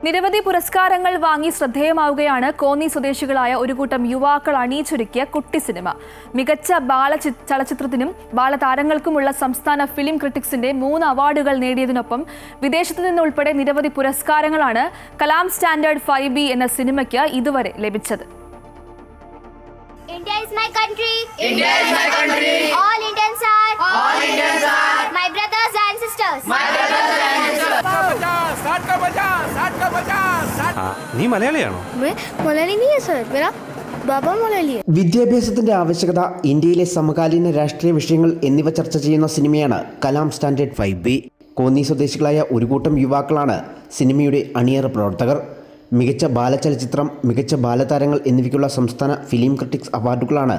നിരവധി പുരസ്കാരങ്ങൾ വാങ്ങി ശ്രദ്ധേയമാവുകയാണ് കോന്നി സ്വദേശികളായ ഒരു കൂട്ടം യുവാക്കൾ അണിയിച്ചൊരുക്കിയ കുട്ടി സിനിമ. മികച്ച ചലച്ചിത്രത്തിനും ബാലതാരങ്ങൾക്കുമുള്ള സംസ്ഥാന ഫിലിം ക്രിട്ടിക്സിന്റെ 3 അവാർഡുകൾ നേടിയതിനൊപ്പം വിദേശത്തു നിന്നുൾപ്പെടെ നിരവധി പുരസ്കാരങ്ങളാണ് കലാം സ്റ്റാൻഡേർഡ് 5B എന്ന സിനിമയ്ക്ക് ഇതുവരെ ലഭിച്ചത്. India is my country. India is my country. All Indians are my brothers and sisters. My brothers and sisters. നീ മലയാളിയാണോ? മലയാളി नहीं है सर, मेरा बाबा मलयाली है. വിദ്യാഭ്യാസത്തിന്റെ ആവശ്യകത, ഇന്ത്യയിലെ സമകാലീന രാഷ്ട്രീയ വിഷയങ്ങൾ എന്നിവ ചർച്ച ചെയ്യുന്ന സിനിമയാണ് കലാം സ്റ്റാൻഡേർഡ് 5B. കോന്നി സ്വദേശികളായ ഒരു കൂട്ടം യുവാക്കളാണ് സിനിമയുടെ അണിയറ പ്രവർത്തകർ. മികച്ച ബാലചലച്ചിത്രം, മികച്ച ബാലതാരങ്ങൾ എന്നിവയ്ക്കുള്ള സംസ്ഥാന ഫിലിം ക്രിട്ടിക്സ് അവാർഡുകളാണ്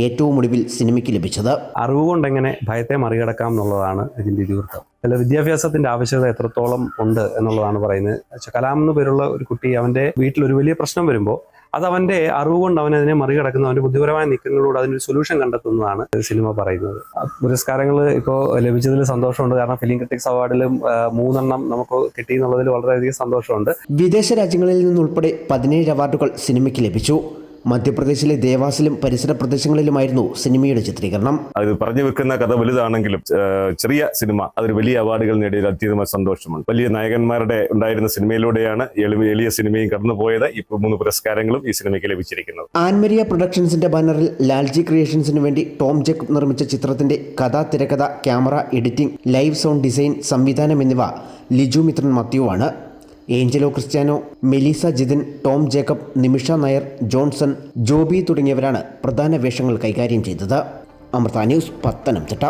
ഏറ്റവും ഒടുവിൽ സിനിമയ്ക്ക് ലഭിച്ചത്. അറിവ് കൊണ്ടെങ്ങനെ ഭയത്തെ മറികടക്കാം എന്നുള്ളതാണ് ഇതിൻ്റെ ഇതിവൃത്തം. അല്ല, വിദ്യാഭ്യാസത്തിന്റെ ആവശ്യകത എത്രത്തോളം ഉണ്ട് എന്നുള്ളതാണ് പറയുന്നത്. കലാം എന്ന് പേരുള്ള ഒരു കുട്ടി, അവന്റെ വീട്ടിൽ ഒരു വലിയ പ്രശ്നം വരുമ്പോൾ അത് അവന്റെ അറിവ് കൊണ്ട് അവൻ അതിനെ മറികടക്കുന്നു, അവന്റെ ബുദ്ധിപരമായ നീക്കങ്ങളിലൂടെ അതിനൊരു സൊല്യൂഷൻ കണ്ടെത്തുന്നതാണ് സിനിമ പറയുന്നത്. പുരസ്കാരങ്ങൾ ഇപ്പോൾ ലഭിച്ചതിൽ സന്തോഷമുണ്ട്. കാരണം ഫിലിം ക്രിട്ടിക്സ് അവാർഡിലും 3 എണ്ണം നമുക്ക് കിട്ടി എന്നുള്ളതിൽ വളരെയധികം സന്തോഷമുണ്ട്. വിദേശ രാജ്യങ്ങളിൽ നിന്നുൾപ്പെടെ 17 അവാർഡുകൾ സിനിമയ്ക്ക് ലഭിച്ചു. മധ്യപ്രദേശിലെ ദേവാസിലും പരിസര പ്രദേശങ്ങളിലുമായിരുന്നു സിനിമയുടെ ചിത്രീകരണം. അത് പറഞ്ഞു വെക്കുന്ന കഥ വലുതാണെങ്കിലും ചെറിയ സിനിമ അതൊരു വലിയ അവാർഡുകൾ നേടിയതിൽ അത്യധികമായ സന്തോഷമുണ്ട്. വലിയ നായകന്മാരുടെ ഉണ്ടായിരുന്ന സിനിമയിലൂടെയാണ് എളിയ സിനിമയും കടന്നുപോയത്. ഇപ്പോൾ 3 പുരസ്കാരങ്ങളും ഈ സിനിമയ്ക്ക് ലഭിച്ചിരിക്കുന്നത്. ആൻമരിയ പ്രൊഡക്ഷൻസിന്റെ ബാനറിൽ ലാൽജി ക്രിയേഷൻസിന് വേണ്ടി ടോം ജേക്കബ് നിർമ്മിച്ച ചിത്രത്തിന്റെ കഥ, തിരക്കഥ, camera, editing, live sound design, സംവിധാനം എന്നിവ ലിജു മിത്രൻ മാത്യുവാണ്. Angelo Cristiano, Melissa Jithin, Tom Jacob, Nimisha Nair, Johnson, Joby തുടങ്ങിയവരാണ് പ്രധാന വേഷങ്ങൾ കൈകാര്യം ചെയ്തത്. അമൃത ന്യൂസ്, പത്തനംതിട്ട.